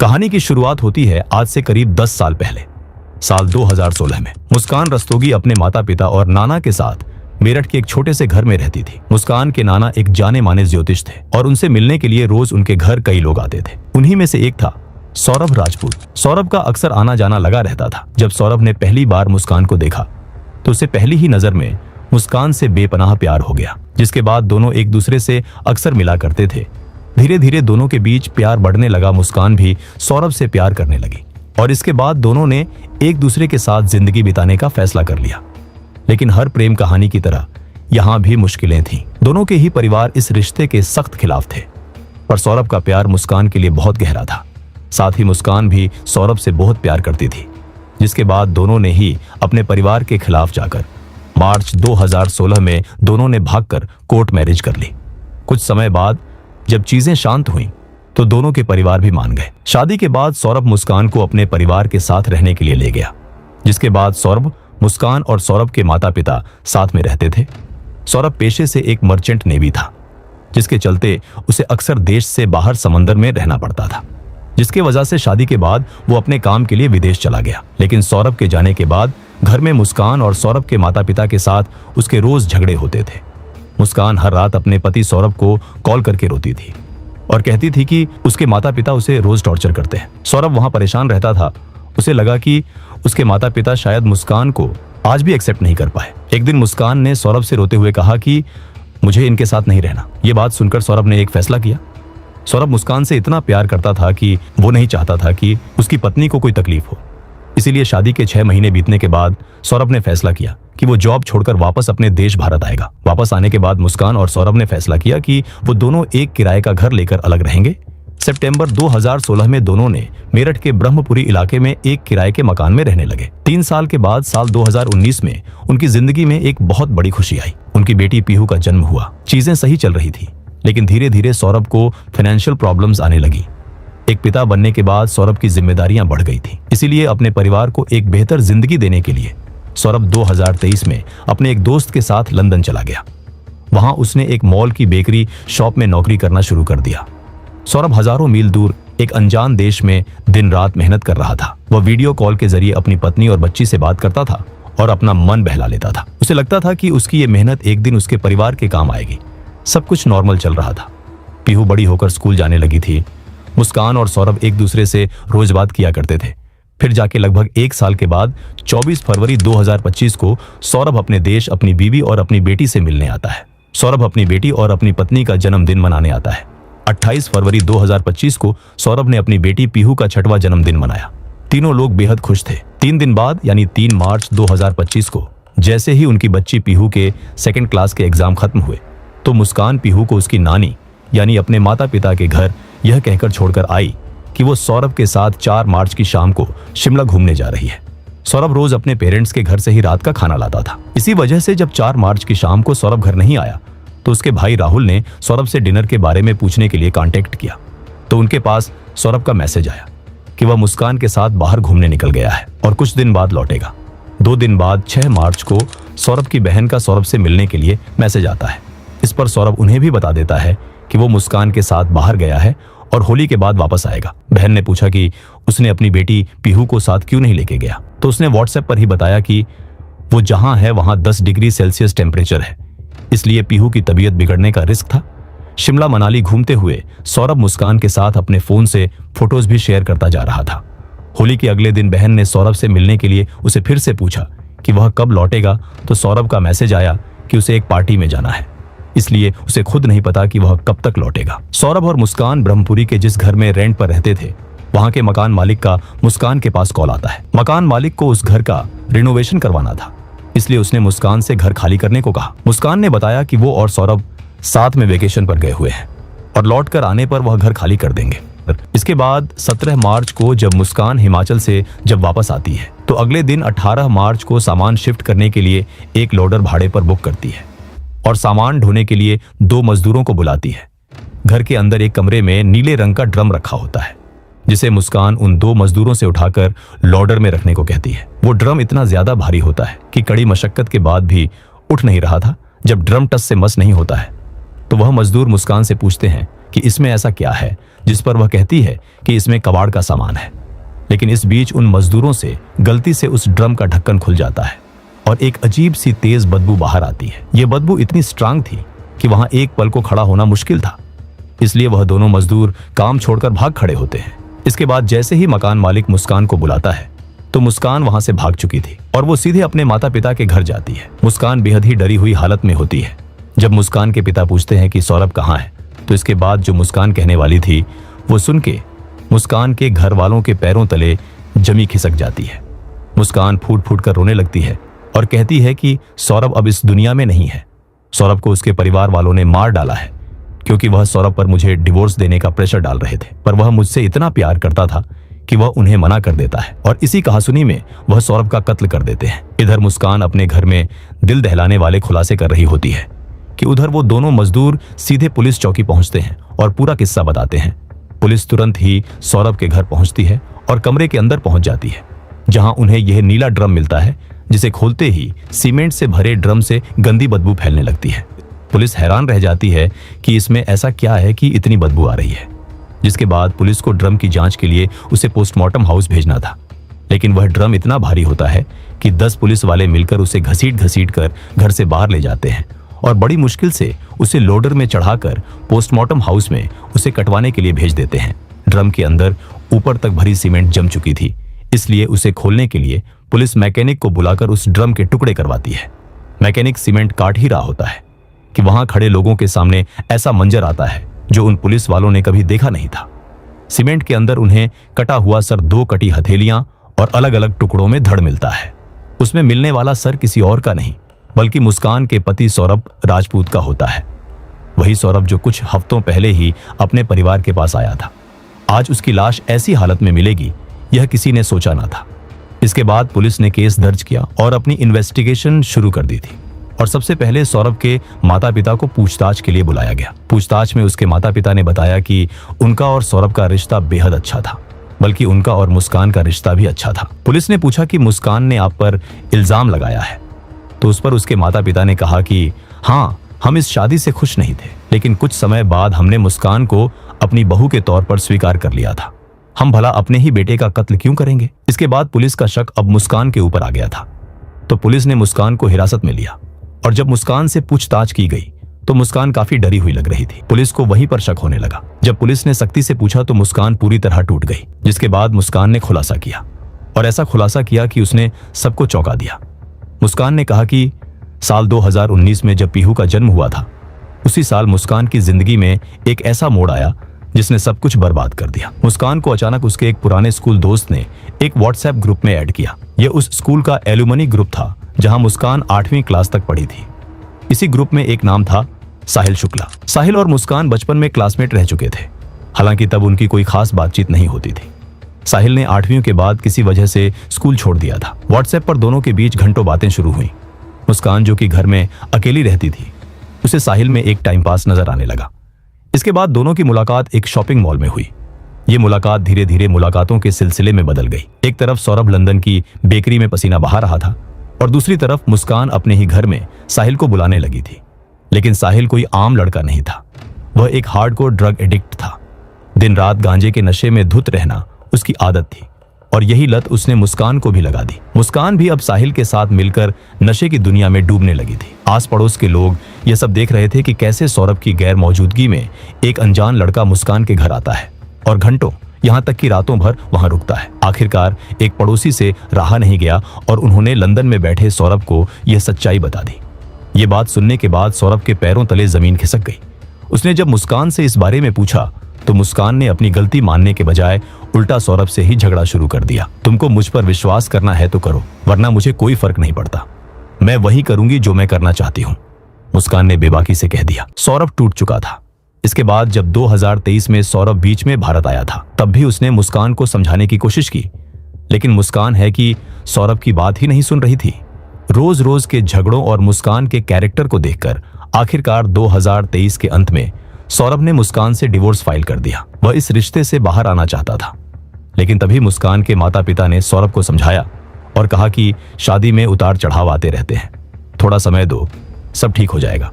कहानी की शुरुआत होती है आज से करीब 10 साल पहले, साल 2016 में। मुस्कान रस्तोगी अपने माता पिता और नाना के साथ मेरठ के एक छोटे से घर में रहती थी। मुस्कान के नाना एक जाने माने ज्योतिष थे और उनसे मिलने के लिए रोज उनके घर कई लोग आते थे। उन्हीं में से एक था सौरभ राजपूत। सौरभ का अक्सर आना जाना लगा रहता था। जब सौरभ ने पहली बार मुस्कान को देखा तो उसे पहली ही नजर में मुस्कान से बेपनाह प्यार हो गया, जिसके बाद दोनों एक दूसरे से अक्सर मिला करते थे। धीरे धीरे दोनों के बीच प्यार बढ़ने लगा। मुस्कान भी सौरभ से प्यार करने लगी और इसके बाद दोनों ने एक दूसरे के साथ जिंदगी बिताने का फैसला कर लिया। लेकिन हर प्रेम कहानी की तरह यहाँ भी मुश्किलें थीं। दोनों के ही परिवार इस रिश्ते के सख्त खिलाफ थे, पर सौरभ का प्यार मुस्कान के लिए बहुत गहरा था। साथ ही मुस्कान भी सौरभ से बहुत प्यार करती थी, जिसके बाद दोनों ने ही अपने परिवार के खिलाफ जाकर मार्च 2016 में दोनों ने भागकर कोर्ट मैरिज कर ली। कुछ समय बाद जब चीजें शांत हुईं तो दोनों के परिवार भी मान गए। शादी के बाद सौरभ मुस्कान को अपने परिवार के साथ रहने के लिए ले गया, जिसके बाद सौरभ, मुस्कान और सौरभ के माता पिता साथ में रहते थे। सौरभ पेशे से एक मर्चेंट नेवी था, जिसके चलते उसे अक्सर देश से बाहर समंदर में रहना पड़ता था, जिसकी वजह से शादी के बाद वो अपने काम के लिए विदेश चला गया। लेकिन सौरभ के जाने के बाद घर में मुस्कान और सौरभ के माता पिता के साथ उसके रोज झगड़े होते थे। मुस्कान हर रात अपने पति सौरभ को कॉल करके रोती थी और कहती थी कि उसके माता पिता उसे रोज टॉर्चर करते हैं। सौरभ वहां परेशान रहता था। उसे लगा कि उसके माता पिता शायद मुस्कान को आज भी एक्सेप्ट नहीं कर पाए। एक दिन मुस्कान ने सौरभ से रोते हुए कहा कि मुझे इनके साथ नहीं रहना। ये बात सुनकर सौरभ ने एक फैसला किया। सौरभ मुस्कान से इतना प्यार करता था कि वो नहीं चाहता था कि उसकी पत्नी को कोई तकलीफ हो। इसीलिए शादी के 6 महीने बीतने के बाद सौरभ ने फैसला किया कि वो जॉब छोड़कर वापस अपने देश भारत आएगा। वापस आने के बाद मुस्कान और सौरभ ने फैसला किया कि वो दोनों एक किराए का घर लेकर अलग रहेंगे। सितंबर 2016 में दोनों ने मेरठ के ब्रह्मपुरी इलाके में एक किराए के मकान में रहने लगे। 3 साल के बाद साल 2019 में उनकी जिंदगी में एक बहुत बड़ी खुशी आई। उनकी बेटी पीहू का जन्म हुआ। चीजें सही चल रही थी, लेकिन धीरे धीरे सौरभ को फाइनेंशियल प्रॉब्लम्स आने लगी। एक पिता बनने के बाद सौरभ की जिम्मेदारियां बढ़ गई थी। इसीलिए अपने परिवार को एक बेहतर जिंदगी देने के लिए सौरभ 2023 में अपने एक दोस्त के साथ लंदन चला गया। वहां उसने एक मॉल की बेकरी शॉप में नौकरी करना शुरू कर दिया। सौरभ हजारों मील दूर एक अनजान देश में दिन रात मेहनत कर रहा था। वह वीडियो कॉल के जरिए अपनी पत्नी और बच्ची से बात करता था और अपना मन बहला लेता था। उसे लगता था कि उसकी ये मेहनत एक दिन उसके परिवार के काम आएगी। सब कुछ नॉर्मल चल रहा था। पीहू बड़ी होकर स्कूल जाने लगी थी। मुस्कान और सौरभ एक दूसरे से रोज बात किया करते थे। फिर जाके लगभग 1 साल के बाद 24 फरवरी 2025 को सौरभ अपने देश, अपनी बीवी और अपनी बेटी से मिलने आता है। सौरभ अपनी बेटी और अपनी पत्नी का जन्मदिन मनाने आता है। 28 फरवरी 2025 को सौरभ ने अपनी बेटी पीहू का 6वां जन्मदिन मनाया। तीनों लोग बेहद खुश थे। 3 दिन बाद यानी 3 मार्च 2025 को जैसे ही उनकी बच्ची पीहू के 2nd क्लास के एग्जाम खत्म हुए तो मुस्कान पीहू को उसकी नानी यानी अपने माता पिता के घर यह कहकर छोड़कर आई कि वो सौरभ के साथ 4 मार्च की शाम को शिमला घूमने जा रही है। सौरभ रोज अपने पेरेंट्स के घर से ही रात का खाना लाता था। इसी वजह से जब 4 मार्च की शाम को सौरभ घर नहीं आया तो उसके भाई राहुल ने सौरभ से डिनर के बारे में पूछने के लिए कांटेक्ट किया तो उनके पास सौरभ का मैसेज आया कि वह मुस्कान के साथ बाहर घूमने निकल गया है और कुछ दिन बाद लौटेगा। 2 दिन बाद 6 मार्च को सौरभ की बहन का सौरभ से मिलने के लिए मैसेज आता है। इस पर सौरभ उन्हें भी बता देता है कि वो मुस्कान के साथ बाहर गया है और होली के बाद वापस आएगा। बहन ने पूछा कि उसने अपनी बेटी पीहू को साथ क्यों नहीं लेके गया तो उसने व्हाट्सएप पर ही बताया कि वो जहां है वहां 10 डिग्री सेल्सियस टेम्परेचर है, इसलिए पीहू की तबीयत बिगड़ने का रिस्क था। शिमला मनाली घूमते हुए सौरभ मुस्कान के साथ अपने फोन से फोटोज भी शेयर करता जा रहा था। होली के अगले दिन बहन ने सौरभ से मिलने के लिए उसे फिर से पूछा कि वह कब लौटेगा तो सौरभ का मैसेज आया कि उसे एक पार्टी में जाना है, इसलिए उसे खुद नहीं पता कि वह कब तक लौटेगा। सौरभ और मुस्कान ब्रह्मपुरी के जिस घर में रेंट पर रहते थे वहां के मकान मालिक का मुस्कान के पास कॉल आता है। मकान मालिक को उस घर का रिनोवेशन करवाना था, इसलिए उसने मुस्कान से घर खाली करने को कहा। मुस्कान ने बताया कि वो और सौरभ साथ में वेकेशन पर गए हुए हैं और लौट कर आने पर वह घर खाली कर देंगे। इसके बाद 17 मार्च को जब मुस्कान हिमाचल से जब वापस आती है तो अगले दिन 18 मार्च को सामान शिफ्ट करने के लिए एक लोडर भाड़े पर बुक करती है और सामान ढोने के लिए 2 मजदूरों को बुलाती है। घर के अंदर एक कमरे में नीले रंग का ड्रम रखा होता है, जिसे मुस्कान उन 2 मजदूरों से उठाकर लोडर में रखने को कहती है। वो ड्रम इतना ज्यादा भारी होता है कि कड़ी मशक्कत के बाद भी उठ नहीं रहा था। जब ड्रम टस से मस नहीं होता है तो वह मजदूर मुस्कान से पूछते हैं कि इसमें ऐसा क्या है जिस पर वह कहती है कि इसमें कबाड़ का सामान है। लेकिन इस बीच उन मजदूरों से गलती से उस ड्रम का ढक्कन खुल जाता है और एक अजीब सी तेज बदबू बाहर आती है। यह बदबू इतनी स्ट्रांग थी कि वहां एक पल को खड़ा होना मुश्किल था। इसलिए वह दोनों मजदूर काम छोड़कर भाग खड़े होते हैं। इसके बाद जैसे ही मकान मालिक मुस्कान को बुलाता है तो मुस्कान वहां से भाग चुकी थी और वो सीधे अपने माता पिता के घर जाती है। मुस्कान बेहद ही डरी हुई हालत में होती है। जब मुस्कान के पिता पूछते हैं कि सौरभ कहाँ है, तो इसके बाद जो मुस्कान कहने वाली थी वो सुन के मुस्कान के घर वालों के पैरों तले जमी खिसक जाती है। मुस्कान फूट फूट कर रोने लगती है और कहती है कि सौरभ अब इस दुनिया में नहीं है। सौरभ को उसके परिवार वालों ने मार डाला है क्योंकि वह सौरभ पर मुझे डिवोर्स देने का प्रेशर डाल रहे थे, पर वह मुझसे इतना प्यार करता था कि वह उन्हें मना कर देता है और इसी कहासुनी में वह सौरभ का कत्ल कर देते हैं। इधर मुस्कान अपने घर में दिल दहलाने वाले खुलासे कर रही होती है कि उधर वो दोनों मजदूर सीधे पुलिस चौकी पहुंचते हैं और पूरा किस्सा बताते हैं। पुलिस तुरंत ही सौरभ के घर पहुंचती है और कमरे के अंदर पहुंच जाती है, जहां उन्हें यह नीला ड्रम मिलता है, जिसे खोलते ही सीमेंट से भरे ड्रम से गंदी बदबू फैलने लगती है। पुलिस हैरान रह जाती है कि इसमें ऐसा क्या है कि इतनी बदबू आ रही है। जिसके बाद पुलिस को ड्रम की जांच के लिए उसे पोस्टमार्टम हाउस भेजना था, लेकिन वह ड्रम इतना भारी होता है कि 10 पुलिस वाले मिलकर उसे घसीट कर घर से बाहर ले जाते हैं और बड़ी मुश्किल से उसे लोडर में चढ़ाकर पोस्टमार्टम हाउस में उसे कटवाने के लिए भेज देते हैं। ड्रम के अंदर ऊपर तक भरी सीमेंट जम चुकी थी, इसलिए उसे खोलने के लिए पुलिस मैकेनिक को बुलाकर उस ड्रम के टुकड़े करवाती है। मैकेनिक सीमेंट काट ही रहा होता है कि वहां खड़े लोगों के सामने ऐसा मंजर आता है जो उन पुलिस वालों ने कभी देखा नहीं था। सीमेंट के अंदर उन्हें कटा हुआ सर 2 कटी हथेलियां और अलग अलग टुकड़ों में धड़ मिलता है। उसमें मिलने वाला सर किसी और का नहीं बल्कि मुस्कान के पति सौरभ राजपूत का होता है। वही सौरभ जो कुछ हफ्तों पहले ही अपने परिवार के पास आया था। आज उसकी लाश ऐसी हालत में मिलेगी यह किसी ने सोचा ना था। इसके बाद पुलिस ने केस दर्ज किया और अपनी इन्वेस्टिगेशन शुरू कर दी थी और सबसे पहले सौरभ के माता पिता को पूछताछ के लिए बुलाया गया। पूछताछ में उसके माता पिता ने बताया कि उनका और सौरभ का रिश्ता बेहद अच्छा था, बल्कि उनका और मुस्कान का रिश्ता भी अच्छा था। पुलिस ने पूछा कि मुस्कान ने आप पर इल्जाम लगाया है, तो उस पर उसके माता पिता ने कहा कि हाँ, हम इस शादी से खुश नहीं थे, लेकिन कुछ समय बाद हमने मुस्कान को अपनी बहू के तौर पर स्वीकार कर लिया था। हम भला अपने ही बेटे का कत्ल क्यों करेंगे। इसके बाद पुलिस का शक अब मुस्कान के ऊपर आ गया था, तो पुलिस ने मुस्कान को हिरासत में लिया और जब मुस्कान से पूछताछ की गई तो मुस्कान काफी डरी हुई लग रही थी। पुलिस को वहीं पर शक होने लगा। जब पुलिस ने सख्ती से पूछा तो मुस्कान पूरी तरह टूट गई, जिसके बाद मुस्कान ने खुलासा किया और ऐसा खुलासा किया कि उसने सबको चौंका दिया। मुस्कान ने कहा कि साल 2019 में जब पीहू का जन्म हुआ था, उसी साल मुस्कान की जिंदगी में एक ऐसा मोड़ आया जिसने सब कुछ बर्बाद कर दिया। मुस्कान को अचानक उसके एक पुराने स्कूल दोस्त ने एक व्हाट्सएप ग्रुप में ऐड किया। यह उस स्कूल का एलुमनी ग्रुप था जहां मुस्कान 8वीं क्लास तक पढ़ी थी। इसी ग्रुप में एक नाम था साहिल शुक्ला। साहिल और मुस्कान बचपन में क्लासमेट रह चुके थे, हालांकि तब उनकी कोई खास बातचीत नहीं होती थी। साहिल ने 8वीं के बाद किसी वजह से स्कूल छोड़ दिया था। व्हाट्सएप पर दोनों के बीच घंटों बातें शुरू हुई। मुस्कान जो कि घर में अकेली रहती थी, उसे साहिल में एक टाइम पास नजर आने लगा। इसके बाद दोनों की मुलाकात एक शॉपिंग मॉल में हुई। ये मुलाकात धीरे धीरे मुलाकातों के सिलसिले में बदल गई। एक तरफ सौरभ लंदन की बेकरी में पसीना बहा रहा था और दूसरी तरफ मुस्कान अपने ही घर में साहिल को बुलाने लगी थी। लेकिन साहिल कोई आम लड़का नहीं था, वह एक हार्डकोर ड्रग एडिक्ट था। दिन रात गांजे के नशे में धुत रहना उसकी आदत थी और यही लत उसने मुस्कान को भी लगा दी। मुस्कान भी अब साहिल के साथ मिलकर नशे की दुनिया में डूबने लगी थी। आस पड़ोस के लोग यह सब देख रहे थे कि कैसे सौरभ की गैर मौजूदगी में एक अनजान लड़का मुस्कान के घर आता है और घंटों, यहां तक कि रातों भर वहां रुकता है। आखिरकार एक पड़ोसी से रहा नहीं गया और उन्होंने लंदन में बैठे सौरभ को यह सच्चाई बता दी। ये बात सुनने के बाद सौरभ के पैरों तले जमीन खिसक गई। उसने जब मुस्कान से इस बारे में पूछा तो मुस्कान ने अपनी गलती मानने के बजाय उल्टा सौरभ से ही झगड़ा शुरू कर दिया। तुमको मुझ पर विश्वास करना है तो करो, वरना मुझे कोई फर्क नहीं पड़ता। मैं वही करूंगी जो मैं करना चाहती हूं, मुस्कान ने बेबाकी से कह दिया। सौरभ टूट चुका था। इसके बाद जब 2023 में सौरभ बीच में भारत आया था, तब भी उसने मुस्कान को समझाने की कोशिश की, लेकिन मुस्कान है कि सौरभ की बात ही नहीं सुन रही थी। रोज रोज के झगड़ों और मुस्कान के कैरेक्टर को देखकर आखिरकार 2023 के अंत में सौरभ ने मुस्कान से डिवोर्स फाइल कर दिया। वह इस रिश्ते से बाहर आना चाहता था, लेकिन तभी मुस्कान के माता पिता ने सौरभ को समझाया और कहा कि शादी में उतार चढ़ाव आते रहते हैं, थोड़ा समय दो, सब ठीक हो जाएगा।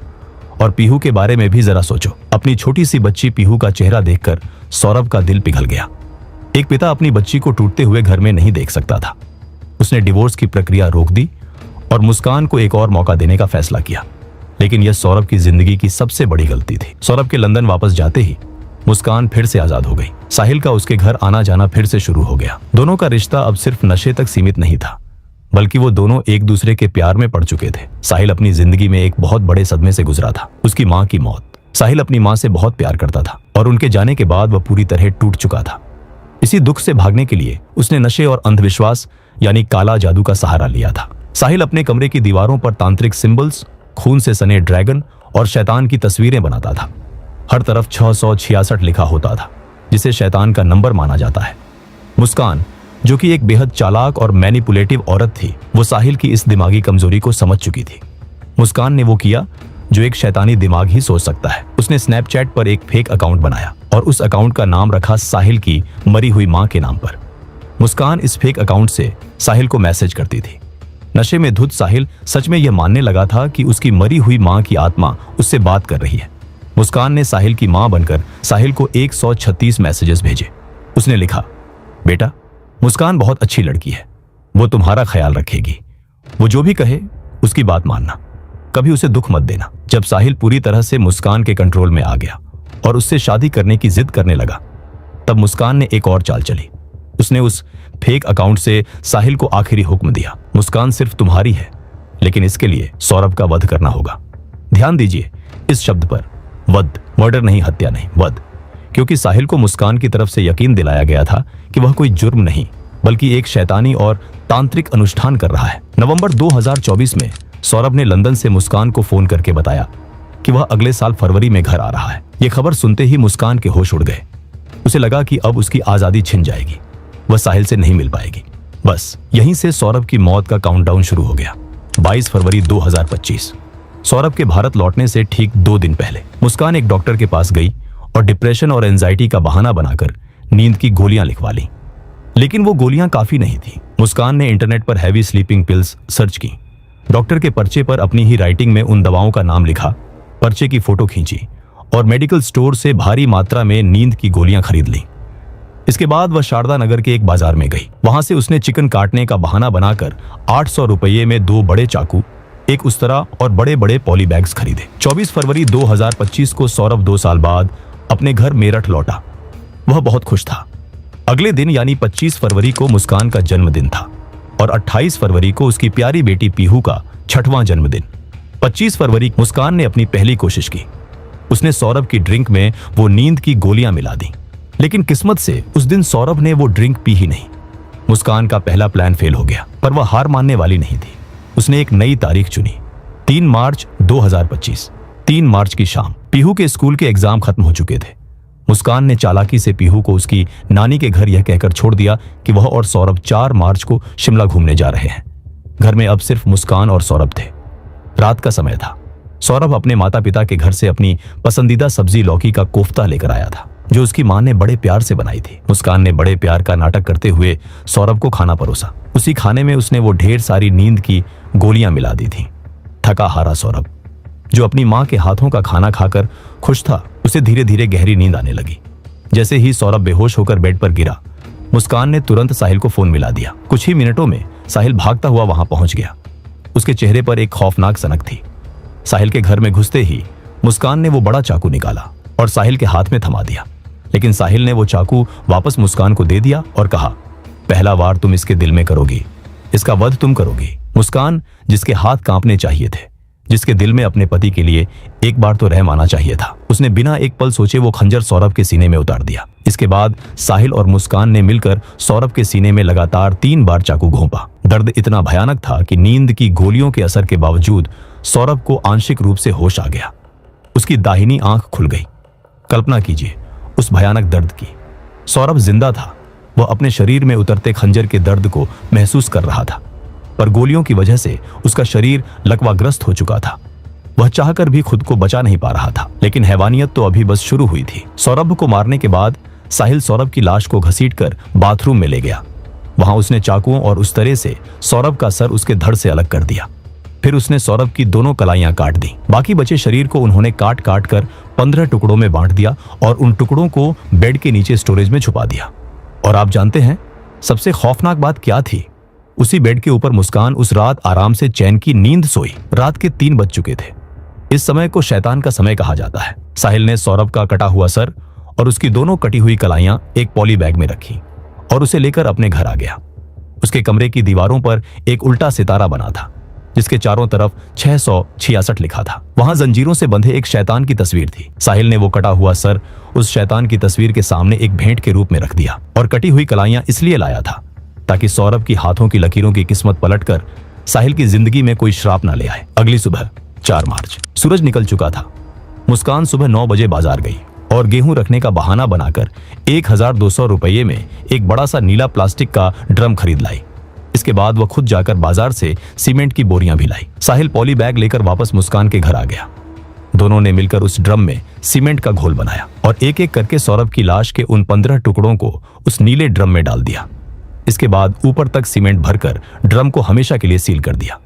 और पीहू के बारे में भी जरा सोचो। अपनी छोटी सी बच्ची पीहू का चेहरा देखकर सौरभ का दिल पिघल गया। एक पिता अपनी बच्ची को टूटते हुए घर में नहीं देख सकता था। उसने डिवोर्स की प्रक्रिया रोक दी और मुस्कान को एक और मौका देने का फैसला किया। लेकिन यह सौरभ की जिंदगी की सबसे बड़ी गलती थी। सौरभ के लंदन वापस जाते ही मुस्कान फिर से आजाद हो गई। साहिल का उसके घर आना जाना फिर से शुरू हो गया। दोनों का रिश्ता अब सिर्फ नशे तक सीमित नहीं था, बल्कि वो दोनों एक दूसरे के प्यार में पड़ चुके थे। साहिल अपनी जिंदगी में एक बहुत बड़े सदमे से गुजरा था, उसकी माँ की मौत। साहिल अपनी माँ से बहुत प्यार करता था और उनके जाने के बाद वह पूरी तरह टूट चुका था। इसी दुख से भागने के लिए उसने नशे और अंधविश्वास यानी काला जादू का सहारा लिया था। साहिल अपने कमरे की दीवारों पर तांत्रिक सिंबल्स, खून से सने ड्रैगन और शैतान की तस्वीरें बनाता था। हर तरफ 666 लिखा होता था, जिसे शैतान का नंबर माना जाता है। मुस्कान, जो कि एक बेहद चालाक और मैनिपुलेटिव औरत थी, वो साहिल की इस दिमागी कमजोरी को समझ चुकी थी। मुस्कान ने वो किया जो एक शैतानी दिमाग ही सोच सकता है। उसने स्नैपचैट पर एक फेक अकाउंट बनाया और उस अकाउंट का नाम रखा साहिल की मरी हुई मां के नाम पर। मुस्कान इस फेक अकाउंट से साहिल को मैसेज करती थी। नशे में धुत साहिल सच में यह मानने लगा था कि उसकी मरी हुई मां की आत्मा उससे बात कर रही है। मुस्कान ने साहिल की मां बनकर साहिल को 136 मैसेजेस भेजे। उसने लिखा, बेटा, मुस्कान बहुत अच्छी लड़की है, वो तुम्हारा ख्याल रखेगी। वो जो भी कहे उसकी बात मानना, कभी उसे दुख मत देना। जब साहिल पूरी तरह से मुस्कान के कंट्रोल में आ गया और उससे शादी करने की जिद करने लगा, तब मुस्कान ने एक और चाल चली। उसने उस फेक अकाउंट से साहिल को आखिरी हुक्म दिया, मुस्कान सिर्फ तुम्हारी है, लेकिन इसके लिए सौरभ का वध करना होगा। ध्यान दीजिए इस शब्द पर, वध, मर्डर नहीं, हत्या नहीं, वध, क्योंकि साहिल को मुस्कान की तरफ से यकीन दिलाया गया था कि वह कोई जुर्म नहीं बल्कि एक शैतानी और तांत्रिक अनुष्ठान कर रहा है। नवंबर 2024 में सौरभ ने लंदन से मुस्कान को फोन करके बताया कि वह अगले साल फरवरी में घर आ रहा है। यह खबर सुनते ही मुस्कान के होश उड़ गए। उसे लगा कि अब उसकी आजादी छिन जाएगी, वह साहिल से नहीं मिल पाएगी। बस यहीं से सौरभ की मौत का काउंटडाउन शुरू हो गया। 22 फरवरी 2025। सौरभ के भारत लौटने से ठीक 2 दिन पहले मुस्कान एक डॉक्टर के पास गई और डिप्रेशन और एंजाइटी का बहाना बनाकर नींद की गोलियां लिखवा ली। लेकिन वो गोलियां काफी नहीं थी। मुस्कान ने इंटरनेट पर हैवी स्लीपिंग पिल्स सर्च की, डॉक्टर के पर्चे पर अपनी ही राइटिंग में उन दवाओं का नाम लिखा, पर्चे की फोटो खींची और मेडिकल स्टोर से भारी मात्रा में नींद की गोलियां खरीद ली। इसके बाद वह शारदा नगर के एक बाजार में गई। वहां से उसने चिकन काटने का बहाना बनाकर 800 रुपये में 2 बड़े चाकू, एक उस्तरा और बड़े बड़े पॉली बैग्स खरीदे। 24 फरवरी 2025 को सौरभ 2 साल बाद अपने घर मेरठ लौटा। वह बहुत खुश था। अगले दिन यानी 25 फरवरी को मुस्कान का जन्मदिन था और 28 फरवरी को उसकी प्यारी बेटी पीहू का 6वां जन्मदिन। 25 फरवरी मुस्कान ने अपनी पहली कोशिश की। उसने सौरभ की ड्रिंक में वो नींद की गोलियां मिला दी, लेकिन किस्मत से उस दिन सौरभ ने वो ड्रिंक पी ही नहीं। मुस्कान का पहला प्लान फेल हो गया, पर वह हार मानने वाली नहीं थी। उसने एक नई तारीख चुनी, 3 मार्च 2025। 3 मार्च की शाम पीहू के स्कूल के एग्जाम खत्म हो चुके थे। मुस्कान ने चालाकी से पीहू को उसकी नानी के घर यह कहकर छोड़ दिया कि वह और सौरभ 4 मार्च को शिमला घूमने जा रहे हैं। घर में अब सिर्फ मुस्कान और सौरभ थे। रात का समय था। सौरभ अपने माता पिता के घर से अपनी पसंदीदा सब्जी लौकी का कोफ्ता लेकर आया था, जो उसकी मां ने बड़े प्यार से बनाई थी। मुस्कान ने बड़े प्यार का नाटक करते हुए सौरभ को खाना परोसा। उसी खाने में उसने वो ढेर सारी नींद की गोलियां मिला दी थी। थका हारा सौरभ, जो अपनी मां के हाथों का खाना खाकर खुश था, उसे धीरे धीरे गहरी नींद आने लगी। जैसे ही सौरभ बेहोश होकर बेड पर गिरा, मुस्कान ने तुरंत साहिल को फोन मिला दिया। कुछ ही मिनटों में साहिल भागता हुआ वहां पहुंच गया। उसके चेहरे पर एक खौफनाक सनक थी। साहिल के घर में घुसते ही मुस्कान ने वो बड़ा चाकू निकाला और साहिल के हाथ में थमा दिया। लेकिन साहिल ने वो चाकू वापस मुस्कान को दे दिया और कहा, पहला वार तुम इसके दिल में करोगी, इसका वध तुम करोगी। मुस्कान, जिसके हाथ कांपने चाहिए थे, जिसके दिल में अपने पति के लिए एक बार तो रहम आना चाहिए था, उसने बिना एक पल सोचे वो खंजर सौरभ के सीने में उतार दिया। इसके बाद साहिल और मुस्कान ने मिलकर सौरभ के सीने में लगातार 3 बार चाकू घोंपा। दर्द इतना भयानक था कि नींद की गोलियों के असर के बावजूद सौरभ को आंशिक रूप से होश आ गया। उसकी दाहिनी आंख खुल गई। कल्पना कीजिए उस भयानक दर्द की। सौरभ जिंदा था। वह अपने शरीर में उतरते खंजर के दर्द को महसूस कर रहा था, पर गोलियों की वजह से उसका शरीर लकवाग्रस्त हो चुका था। वह चाहकर भी खुद को बचा नहीं पा रहा था, लेकिन हैवानियत तो अभी बस शुरू हुई थी। सौरभ को मारने के बाद साहिल सौरभ की लाश को घसीटकर बाथरूम में ले गया। वहां उसने चाकुओं और उस तरह से सौरभ का सर उसके धड़ से अलग कर दिया। फिर उसने सौरभ की दोनों कलाइयां काट दी। बाकी बचे शरीर को उन्होंने काट काट कर 15 टुकड़ों में बांट दिया और उन टुकड़ों को बेड के नीचे स्टोरेज में छुपा दिया। और आप जानते हैं सबसे खौफनाक बात क्या थी? उसी बेड के ऊपर मुस्कान उस रात आराम से चैन की नींद सोई। रात के 3 बज चुके थे। इस समय को शैतान का समय कहा जाता है। साहिल ने सौरभ का कटा हुआ सर और उसकी दोनों कटी हुई कलाइयां एक पॉली बैग में रखी और उसे लेकर अपने घर आ गया। उसके कमरे की दीवारों पर एक उल्टा सितारा बना था जिसके चारों तरफ 666 लिखा था। वहां जंजीरों से बंधे एक शैतान की तस्वीर थी। साहिल ने वो कटा हुआ सर उस शैतान की तस्वीर के सामने एक भेंट के रूप में रख दिया और कटी हुई कलाइयां इसलिए लाया था ताकि सौरभ की हाथों की लकीरों की किस्मत पलटकर साहिल की जिंदगी में कोई श्राप न ले आए। अगली सुबह 4 मार्च, सूरज निकल चुका था। मुस्कान सुबह 9 बजे बाजार गई और गेहूं रखने का बहाना बनाकर 1200 रुपये में एक बड़ा सा नीला प्लास्टिक का ड्रम खरीद लाई। इसके बाद वह खुद जाकर बाजार से सीमेंट की बोरियां भी लाई। साहिल पॉली बैग लेकर वापस मुस्कान के घर आ गया। दोनों ने मिलकर उस ड्रम में सीमेंट का घोल बनाया और एक एक करके सौरभ की लाश के उन 15 टुकड़ों को उस नीले ड्रम में डाल दिया। इसके बाद ऊपर तक सीमेंट भरकर ड्रम को हमेशा के लिए सील कर दिया।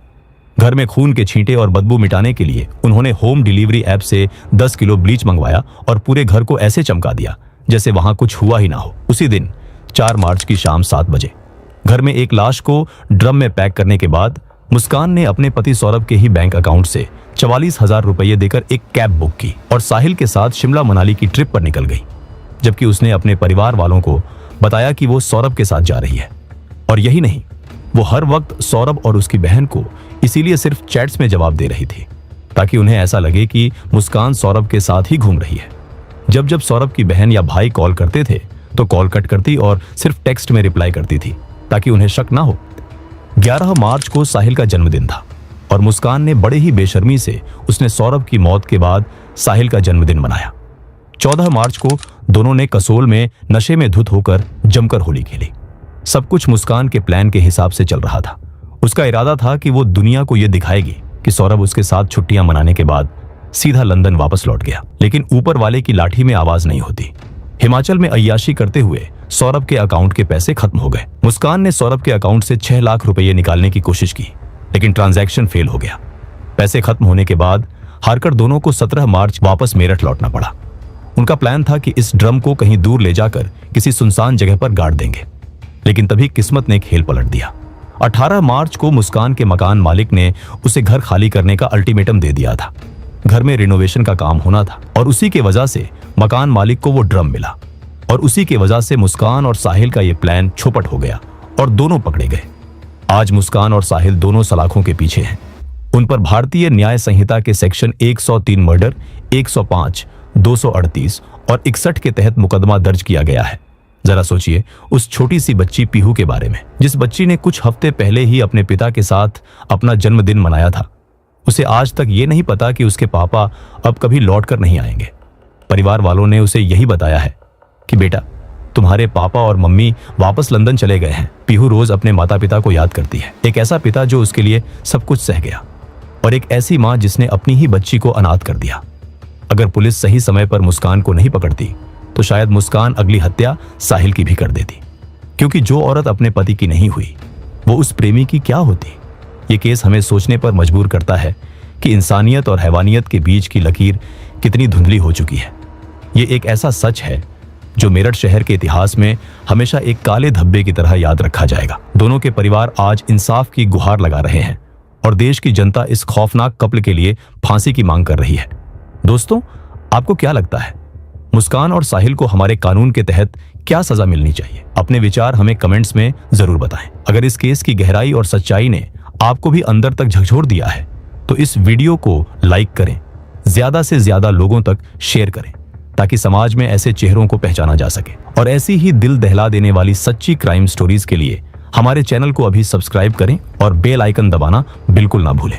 घर में खून के छींटे और बदबू मिटाने के लिए उन्होंने होम डिलीवरी ऐप से 10 किलो ब्लीच मंगवाया और पूरे घर को ऐसे चमका दिया जैसे वहां कुछ हुआ ही ना हो। उसी दिन 4 मार्च की शाम 7 बजे घर में एक लाश को ड्रम में पैक करने के बाद मुस्कान ने अपने पति सौरभ के ही बैंक अकाउंट से 44,000 रुपये देकर एक कैब बुक की और साहिल के साथ शिमला मनाली की ट्रिप पर निकल गई, जबकि उसने अपने परिवार वालों को बताया कि वो सौरभ के साथ जा रही है। और यही नहीं, वो हर वक्त सौरभ और उसकी बहन को इसीलिए सिर्फ चैट्स में जवाब दे रही थी ताकि उन्हें ऐसा लगे कि मुस्कान सौरभ के साथ ही घूम रही है। जब जब सौरभ की बहन या भाई कॉल करते थे तो कॉल कट करती और सिर्फ टेक्स्ट में रिप्लाई करती थी ताकि उन्हें शक ना हो। 11 मार्च को साहिल का जन्मदिन था और मुस्कान ने बड़े ही बेशर्मी से उसने सौरभ की मौत के बाद साहिल का जन्मदिन मनाया। 14 मार्च को दोनों ने कसोल में नशे में धुत होकर जमकर होली खेली। सब कुछ मुस्कान के प्लान के हिसाब से चल रहा था। उसका इरादा था कि वो दुनिया को यह दिखाएगी कि सौरभ उसके साथ छुट्टियां मनाने के बाद सीधा लंदन वापस लौट गया। लेकिन ऊपर वाले की लाठी में आवाज नहीं होती। हिमाचल में अय्याशी करते हुए सौरभ के अकाउंट के पैसे खत्म हो गए। मुस्कान ने सौरभ के अकाउंट से 6 लाख रुपये निकालने की कोशिश की लेकिन ट्रांजैक्शन फेल हो गया। पैसे खत्म होने के बाद हारकर दोनों को 17 मार्च वापस मेरठ लौटना पड़ा। उनका प्लान था कि इस ड्रम को कहीं दूर ले जाकर किसी सुनसान जगह पर गाड़ देंगे, लेकिन तभी किस्मत ने खेल पलट दिया। 18 मार्च को मुस्कान के मकान मालिक ने उसे घर खाली करने का अल्टीमेटम दे दिया था। घर में रिनोवेशन का काम होना था और उसी के वजह से मकान मालिक को वो ड्रम मिला और उसी के वजह से मुस्कान और साहिल का ये प्लान चौपट हो गया और दोनों पकड़े गए। आज मुस्कान और साहिल दोनों सलाखों के पीछे हैं। उन पर भारतीय न्याय संहिता के सेक्शन 103 मर्डर, 105, 238 और 61 के तहत मुकदमा दर्ज किया गया है। जरा सोचिए उस छोटी सी बच्ची पीहू के बारे में, जिस बच्ची ने कुछ हफ्ते पहले ही अपने पिता के साथ अपना जन्मदिन मनाया था। उसे आज तक ये नहीं पता कि उसके पापा अब कभी लौट कर नहीं आएंगे। परिवार वालों ने उसे यही बताया है कि बेटा, तुम्हारे पापा और मम्मी वापस लंदन चले गए हैं। पीहू रोज अपने माता पिता को याद करती है। एक ऐसा पिता जो उसके लिए सब कुछ सह गया और एक ऐसी माँ जिसने अपनी ही बच्ची को अनाथ कर दिया। अगर पुलिस सही समय पर मुस्कान को नहीं पकड़ती तो शायद मुस्कान अगली हत्या साहिल की भी कर देती, क्योंकि जो औरत अपने पति की नहीं हुई वो उस प्रेमी की क्या होती। ये केस हमें सोचने पर मजबूर करता है कि इंसानियत और हैवानियत के बीच की लकीर कितनी धुंधली हो चुकी है। ये एक ऐसा सच है जो मेरठ शहर के इतिहास में हमेशा एक काले धब्बे की तरह याद रखा जाएगा। दोनों के परिवार आज इंसाफ की गुहार लगा रहे हैं और देश की जनता इस खौफनाक कत्ल के लिए फांसी की मांग कर रही है। दोस्तों, आपको क्या लगता है, मुस्कान और साहिल को हमारे कानून के तहत क्या सजा मिलनी चाहिए? अपने विचार हमें कमेंट्स में जरूर बताएं। अगर इस केस की गहराई और सच्चाई ने आपको भी अंदर तक झकझोर दिया है तो इस वीडियो को लाइक करें, ज्यादा से ज्यादा लोगों तक शेयर करें ताकि समाज में ऐसे चेहरों को पहचाना जा सके। और ऐसी ही दिल दहला देने वाली सच्ची क्राइम स्टोरीज के लिए हमारे चैनल को अभी सब्सक्राइब करें और बेल आइकन दबाना बिल्कुल ना भूलें।